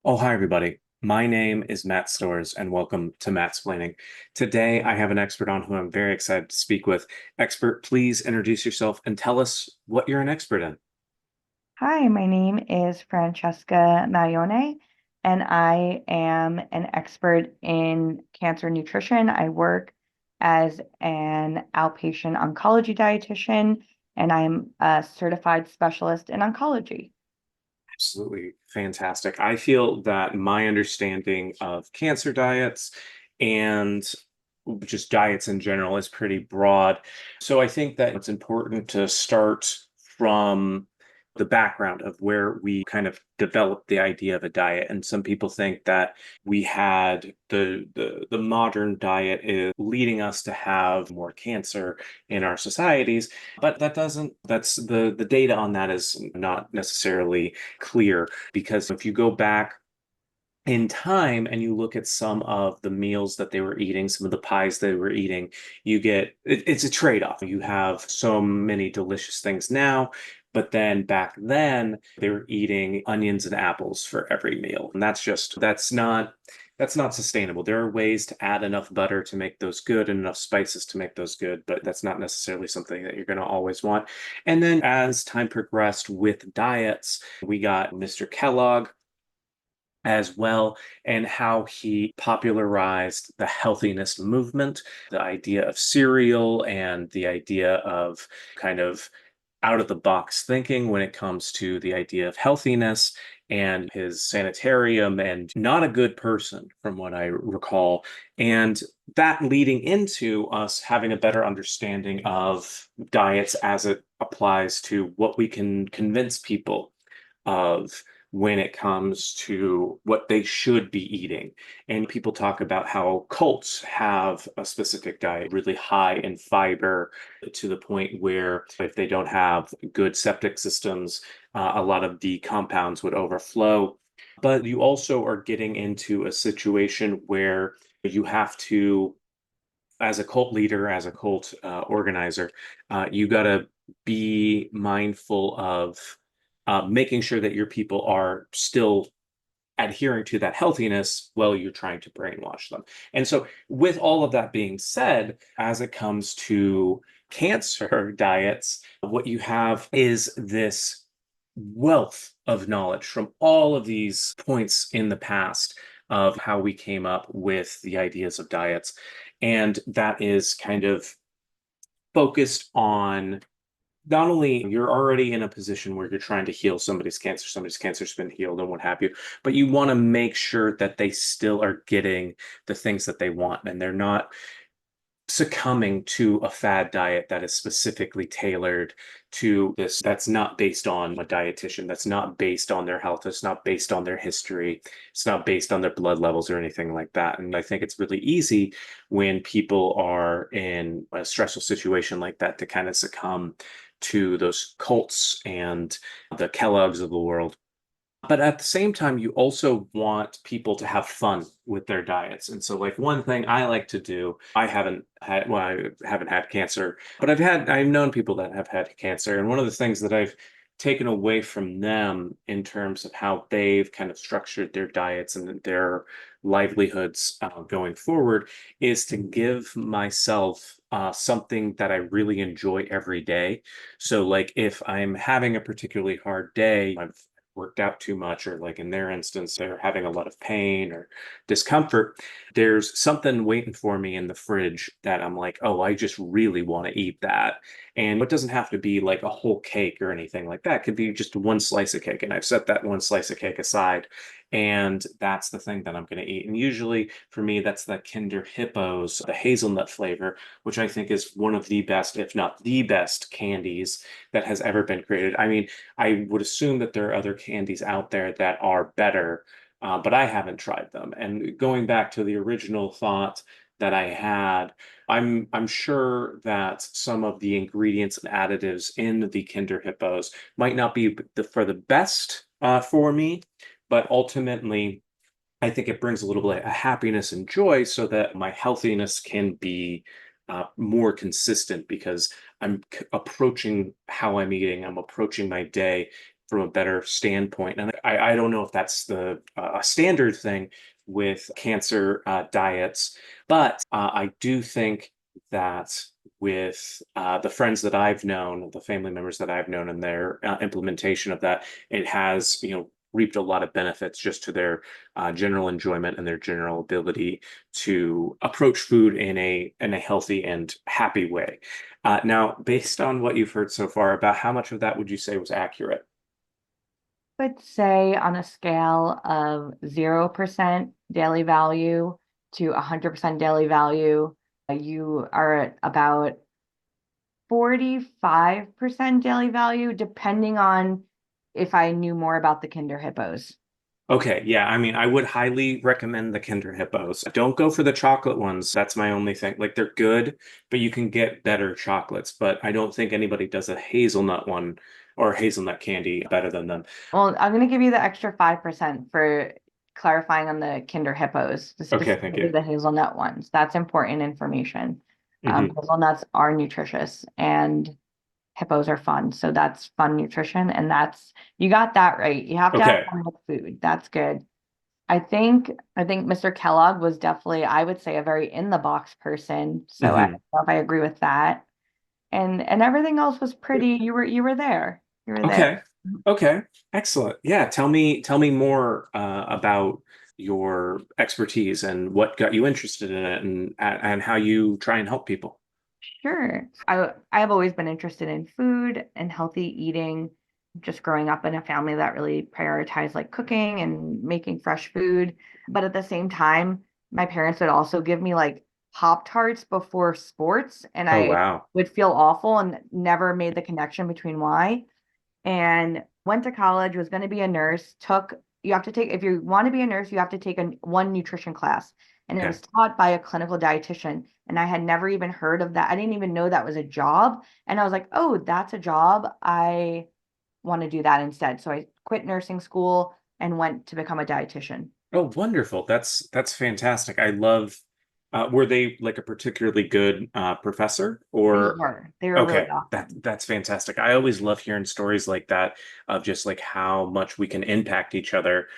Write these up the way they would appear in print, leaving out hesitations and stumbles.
Oh, hi, everybody. My name is Matt Storrs, and welcome to Mattsplaining. Today, I have an expert on who I'm very excited to speak with. Expert, please introduce yourself and tell us what you're an expert in. Hi, my name is Francesca Maglione, and I am an expert in cancer nutrition. I work as an outpatient oncology dietitian, and I'm a certified specialist in oncology. Absolutely fantastic. I feel that my understanding of cancer diets and just diets in general is pretty broad. So I think that it's important to start from the background of where we kind of developed the idea of a diet. And some people think that we had the modern diet is leading us to have more cancer in our societies, but that's the data on that is not necessarily clear, because if you go back in time and you look at some of the meals that they were eating, some of the pies they were eating, it's a trade-off. You have so many delicious things now, but then back then they were eating onions and apples for every meal. And that's not sustainable. There are ways to add enough butter to make those good and enough spices to make those good, but that's not necessarily something that you're going to always want. And then as time progressed with diets, we got Mr. Kellogg as well, and how he popularized the healthiness movement, the idea of cereal, and the idea of kind of out of the box thinking when it comes to the idea of healthiness, and his sanitarium and not a good person from what I recall, and that leading into us having a better understanding of diets as it applies to what we can convince people of when it comes to what they should be eating. And people talk about how cults have a specific diet really high in fiber, to the point where if they don't have good septic systems, a lot of the compounds would overflow. But you also are getting into a situation where you have to, as a cult leader, as a cult organizer, you got to be mindful of making sure that your people are still adhering to that healthiness while you're trying to brainwash them. And so, with all of that being said, as it comes to cancer diets, what you have is this wealth of knowledge from all of these points in the past of how we came up with the ideas of diets. And that is kind of focused on not only you're already in a position where you're trying to heal somebody's cancer's been healed and what have you, but you want to make sure that they still are getting the things that they want and they're not succumbing to a fad diet that is specifically tailored to this, that's not based on a dietitian, that's not based on their health, it's not based on their history, it's not based on their blood levels or anything like that. And I think it's really easy when people are in a stressful situation like that to kind of succumb to those cults and the Kellogg's of the world. But at the same time, you also want people to have fun with their diets. And so, like, one thing I like to do, I haven't had cancer, but I've known people that have had cancer. And one of the things that I've taken away from them in terms of how they've kind of structured their diets and their livelihoods going forward is to give myself something that I really enjoy every day. So, like, if I'm having a particularly hard day, I've worked out too much, or like in their instance, they're having a lot of pain or discomfort, there's something waiting for me in the fridge that I'm like, oh, I just really want to eat that. And it doesn't have to be like a whole cake or anything like that. It could be just one slice of cake. And I've set that one slice of cake aside. And that's the thing that I'm going to eat. And usually for me, that's the Kinder Hippos, the hazelnut flavor, which I think is one of the best, if not the best, candies that has ever been created. I mean, I would assume that there are other candies out there that are better, but I haven't tried them. And going back to the original thought that I had, I'm sure that some of the ingredients and additives in the Kinder Hippos might not be for the best for me, but ultimately I think it brings a little bit of happiness and joy so that my healthiness can be more consistent, because approaching how I'm eating, I'm approaching my day from a better standpoint. And I don't know if that's the a standard thing with cancer diets, but I do think that with the friends that I've known, the family members that I've known, and their implementation of that, it has, reaped a lot of benefits just to their general enjoyment and their general ability to approach food in a healthy and happy way. Now, based on what you've heard so far, about how much of that would you say was accurate? Would say on a scale of 0% daily value to 100% daily value, you are at about 45% daily value, depending on if I knew more about the Kinder Hippos. Okay, yeah, I mean, I would highly recommend the Kinder Hippos. Don't go for the chocolate ones. That's my only thing. Like, they're good, but you can get better chocolates. But I don't think anybody does a hazelnut one or hazelnut candy better than them. Well, I'm going to give you the extra 5% for clarifying on the Kinder Hippos, Okay, thank specifically you. the hazelnut ones. That's important information. Hmm. Hazelnuts are nutritious and hippos are fun. So that's fun nutrition. And you got that right. You have to have Okay. fun with food. That's good. I think Mr. Kellogg was definitely, I would say, a very in the box person. So I don't Hmm. know if I agree with that. And everything else was pretty, you were there. You were there. Okay. Okay. Excellent. Yeah. Tell me more about your expertise and what got you interested in it, and how you try and help people. Sure. I have always been interested in food and healthy eating, just growing up in a family that really prioritized like cooking and making fresh food. But at the same time, my parents would also give me like Pop-Tarts before sports, and Oh, I wow. would feel awful and never made the connection between why. And went to college, was going to be a nurse, you have to take, if you want to be a nurse, you have to take one nutrition class. And it Okay. was taught by a clinical dietitian. And I had never even heard of that. I didn't even know that was a job. And I was like, oh, that's a job. I want to do that instead. So I quit nursing school and went to become a dietitian. Oh, wonderful. That's fantastic. I love were they like a particularly good professor They or were. They were really okay, awesome. that's fantastic. I always love hearing stories like that of just like how much we can impact each other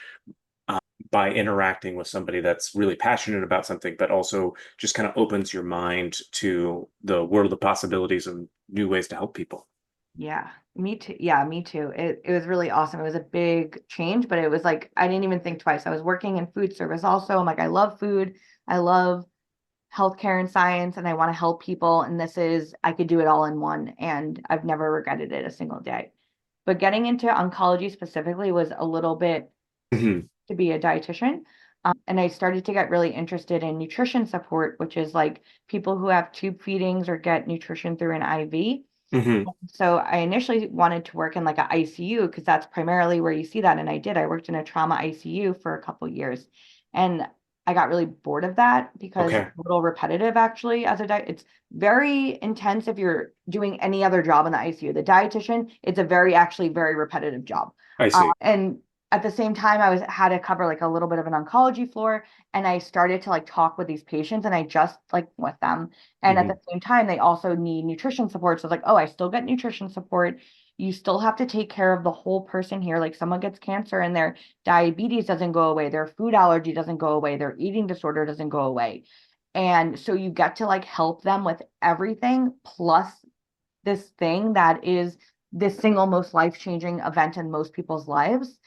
uh, by interacting with somebody that's really passionate about something, but also just kind of opens your mind to the world of possibilities and new ways to help people. Yeah, me too. Yeah, me too. It was really awesome. It was a big change, but it was like I didn't even think twice. I was working in food service also. I'm like, I love food. I love healthcare and science, and I want to help people. And I could do it all in one. And I've never regretted it a single day. But getting into oncology specifically was a little bit Hmm. to be a dietitian. And I started to get really interested in nutrition support, which is like people who have tube feedings or get nutrition through an IV. Hmm. So I initially wanted to work in like an ICU because that's primarily where you see that. And I did. I worked in a trauma ICU for a couple years. And I got really bored of that because Okay, it's a little repetitive actually as a diet. It's very intense if you're doing any other job in the ICU. The dietitian, it's a actually very repetitive job. I see. And at the same time, had to cover like a little bit of an oncology floor, and I started to like talk with these patients, and I just like with them. And at the Hmm. same time, they also need nutrition support. So it's like, oh, I still get nutrition support. You still have to take care of the whole person here. Like someone gets cancer and their diabetes doesn't go away, their food allergy doesn't go away, their eating disorder doesn't go away. And so you get to like help them with everything plus this thing that is the single most life-changing event in most people's lives.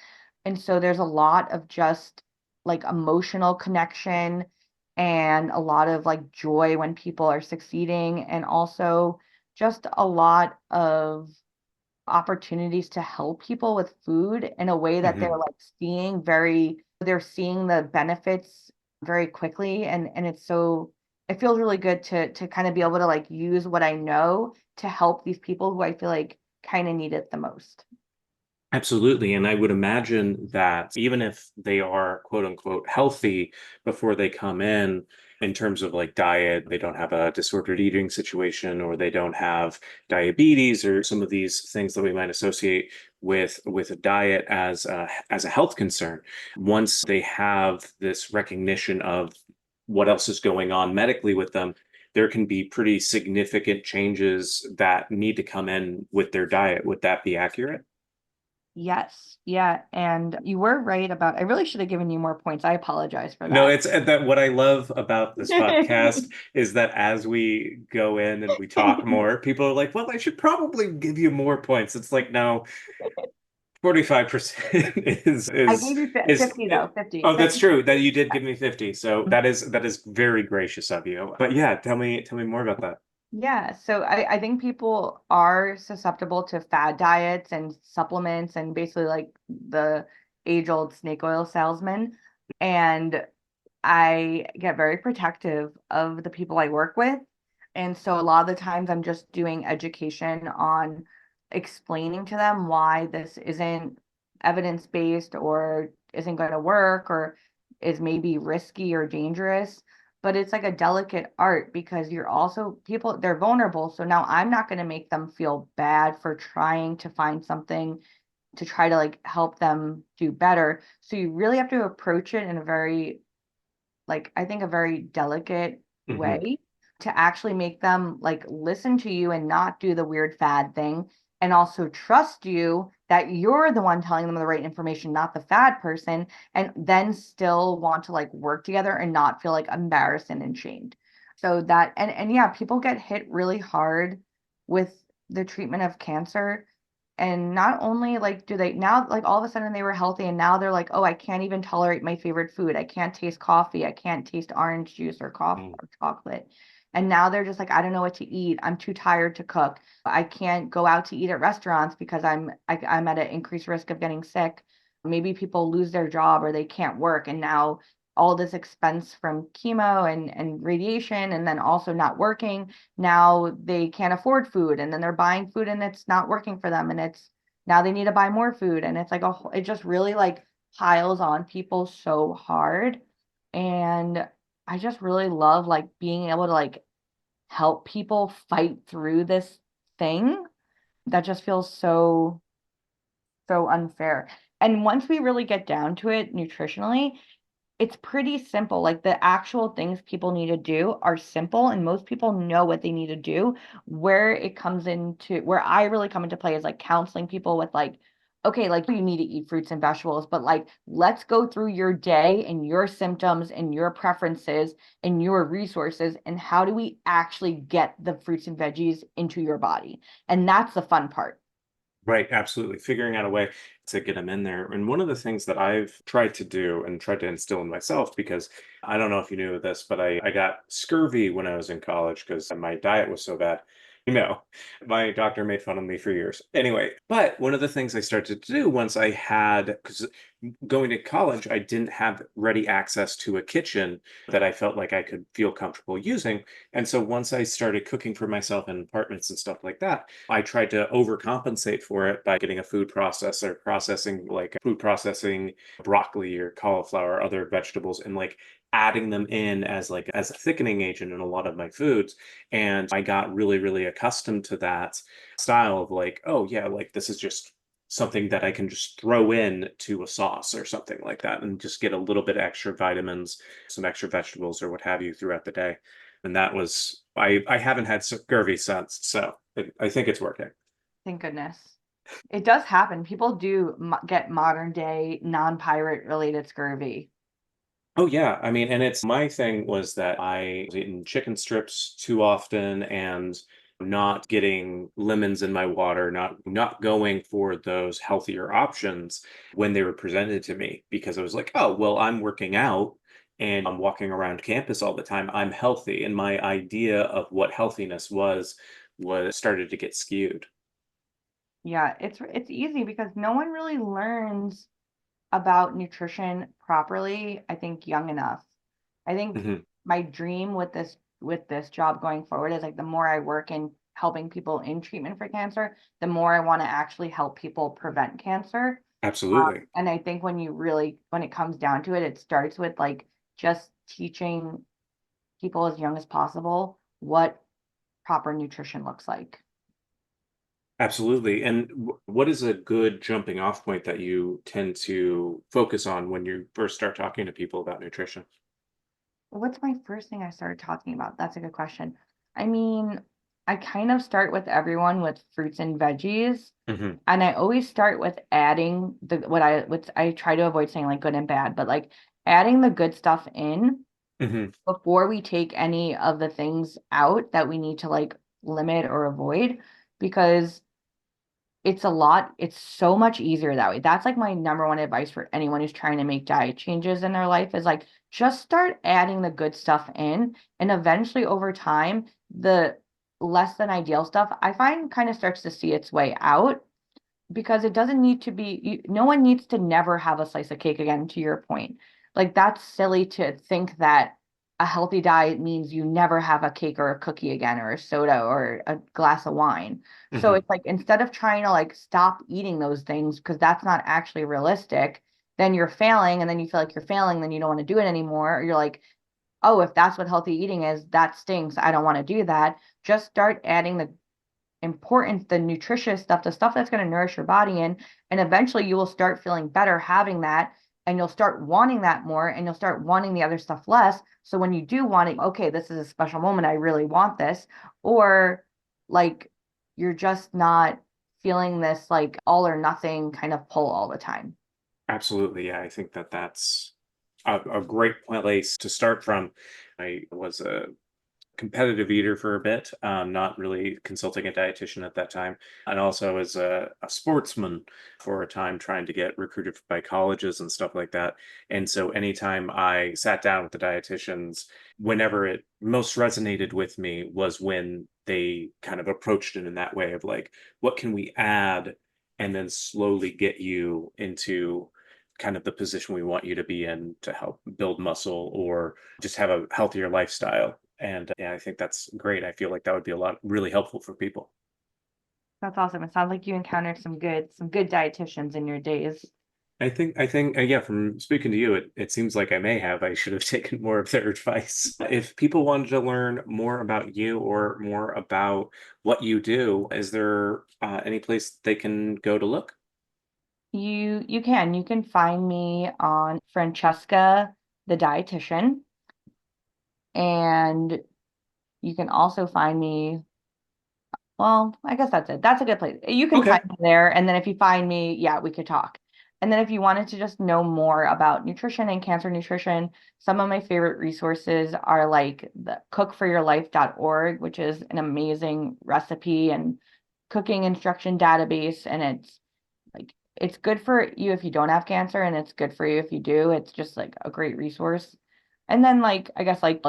And so there's a lot of just like emotional connection and a lot of like joy when people are succeeding, and also just a lot of opportunities to help people with food in a way that Hmm. they're seeing the benefits very quickly, and it feels really good to kind of be able to like use what I know to help these people who I feel like kind of need it the most. Absolutely. And I would imagine that even if they are quote unquote healthy before they come in terms of like diet, they don't have a disordered eating situation, or they don't have diabetes, or some of these things that we might associate with a diet as a health concern. Once they have this recognition of what else is going on medically with them, there can be pretty significant changes that need to come in with their diet. Would that be accurate? Yes. Yeah. And you were right about, I really should have given you more points. I apologize for No, that. it's that what I love about this podcast is that as we go in and we talk more, people are like, well, I should probably give you more points. It's like, no, 45% is I gave you 50 though, 50, oh, that's 50. true that you did give me 50. So that is very gracious of you. But yeah, tell me more about that. Yeah, so I think people are susceptible to fad diets and supplements and basically like the age-old snake oil salesman. And I get very protective of the people I work with. And so a lot of the times I'm just doing education on explaining to them why this isn't evidence-based or isn't going to work or is maybe risky or dangerous. But it's like a delicate art because you're also people, they're vulnerable. So now I'm not going to make them feel bad for trying to find something to try to like help them do better. So you really have to approach it in a very like I think a very delicate Hmm. way to actually make them like listen to you and not do the weird fad thing and also trust you that you're the one telling them the right information, not the fad person, and then still want to like work together and not feel like embarrassed and shamed. So that and yeah, people get hit really hard with the treatment of cancer. And not only like do they now like all of a sudden they were healthy and now they're like, oh, I can't even tolerate my favorite food. I can't taste coffee. I can't taste orange juice or coffee or chocolate. And now they're just like, I don't know what to eat. I'm too tired to cook. I can't go out to eat at restaurants because I'm at an increased risk of getting sick. Maybe people lose their job or they can't work. And now all this expense from chemo and radiation and then also not working, now they can't afford food and then they're buying food and it's not working for them and it's now they need to buy more food and it's like it just really like piles on people so hard. And I just really love like being able to like help people fight through this thing that just feels so unfair. And once we really get down to it nutritionally, it's pretty simple. Like the actual things people need to do are simple, and most people know what they need to do. Where it comes into where I really come into play is like counseling people with like, okay, like you need to eat fruits and vegetables, but like let's go through your day and your symptoms and your preferences and your resources, and how do we actually get the fruits and veggies into your body? And that's the fun part. Right, absolutely. Figuring out a way to get them in there. And one of the things that I've tried to do and tried to instill in myself, because I don't know if you knew this, but I got scurvy when I was in college because my diet was so bad. No, my doctor made fun of me for years. Anyway, but one of the things I started to do once I had, because going to college, I didn't have ready access to a kitchen that I felt like I could feel comfortable using. And so once I started cooking for myself in apartments and stuff like that, I tried to overcompensate for it by getting a food processor, processing like food processing broccoli or cauliflower, or other vegetables, and like adding them in as like as a thickening agent in a lot of my foods. And I got really, really accustomed to that style of like, oh yeah, like this is just something that I can just throw in to a sauce or something like that and just get a little bit extra vitamins, some extra vegetables or what have you throughout the day. And that was I haven't had scurvy since, so I think it's working. Thank goodness. It does happen. People do get modern day non-pirate related scurvy. Oh yeah, I mean, and it's my thing was that I was eating chicken strips too often and not getting lemons in my water, not going for those healthier options when they were presented to me because I was like, oh, well, I'm working out and I'm walking around campus all the time. I'm healthy, and my idea of what healthiness was started to get skewed. Yeah, it's easy because no one really learns about nutrition properly, I think, young enough. I think Hmm. my dream with this job going forward is like the more I work in helping people in treatment for cancer, the more I want to actually help people prevent cancer. Absolutely. And I think when you really when it comes down to it, it starts with like just teaching people as young as possible what proper nutrition looks like. Absolutely. And what is a good jumping off point that you tend to focus on when you first start talking to people about nutrition? What's my first thing I started talking about? That's a good question. I mean, I kind of start with everyone with fruits and veggies. Hmm. And I always start with adding what I try to avoid saying like good and bad, but like adding the good stuff in Hmm. before we take any of the things out that we need to like limit or avoid, because it's so much easier that way. That's like my number one advice for anyone who's trying to make diet changes in their life is like just start adding the good stuff in, and eventually over time the less than ideal stuff I find kind of starts to see its way out, because it doesn't need to be no one needs to never have a slice of cake again, to your point. Like that's silly to think that a healthy diet means you never have a cake or a cookie again or a soda or a glass of wine. So Hmm. it's like instead of trying to like stop eating those things because that's not actually realistic, then you're failing and then you feel like you're failing, then you don't want to do it anymore. Or you're like, oh, if that's what healthy eating is, that stinks. I don't want to do that. Just start adding the nutritious stuff, the stuff that's going to nourish your body in, and eventually you will start feeling better having that, and you'll start wanting that more, and you'll start wanting the other stuff less. So when you do want it, okay, this is a special moment, I really want this, or like you're just not feeling this like all or nothing kind of pull all the time. Absolutely. Yeah. I think that that's a great place to start from. I was a competitive eater for a bit, not really consulting a dietitian at that time, and also as a sportsman for a time, trying to get recruited by colleges and stuff like that. And so, anytime I sat down with the dietitians, whenever it most resonated with me was when they kind of approached it in that way of like, what can we add, and then slowly get you into kind of the position we want you to be in to help build muscle or just have a healthier lifestyle. And yeah, I think that's great. I feel like that would be a lot really helpful for people. That's awesome. It sounds like you encountered some good dietitians in your days. I think, yeah, from speaking to you, it seems like I should have taken more of their advice. If people wanted to learn more about you or more about what you do, is there any place they can go to look? You can find me on Francesca the dietitian, and you can also find me, well, I guess that's it. That's a good place. You can Okay. find me there. And then if you find me, yeah, we could talk. And then if you wanted to just know more about nutrition and cancer nutrition, some of my favorite resources are like the cookforyourlife.org, which is an amazing recipe and cooking instruction database. And it's good for you if you don't have cancer, and it's good for you if you do. It's just like a great resource. And then like I guess like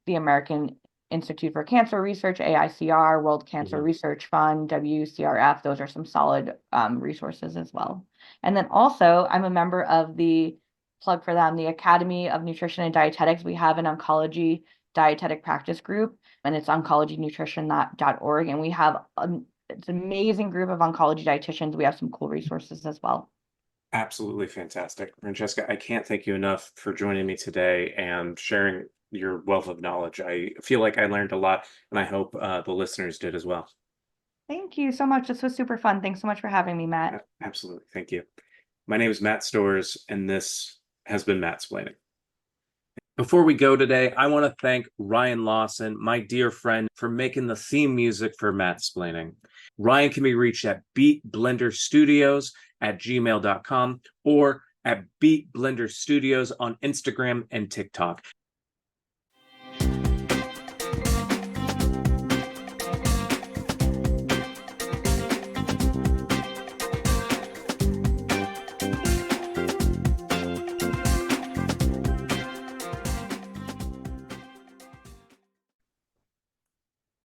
the American Institute for Cancer Research, AICR, World Cancer Mhm. Research Fund, WCRF, those are some solid resources as well. And then also I'm a member of the, plug for them, the Academy of Nutrition and Dietetics. We have an oncology dietetic practice group, and it's oncologynutrition.org, and we have it's an amazing group of oncology dietitians. We have some cool resources as well. Absolutely fantastic. Francesca, I can't thank you enough for joining me today and sharing your wealth of knowledge. I feel like I learned a lot, and I hope the listeners did as well. Thank you so much. This was super fun. Thanks so much for having me, Matt. Absolutely. Thank you. My name is Matt Storrs, and this has been Mattsplaining. Before we go today, I want to thank Ryan Lawson, my dear friend, for making the theme music for Mattsplaining. Ryan can be reached at beatblenderstudios@gmail.com or at Beat Blender Studios on Instagram and TikTok.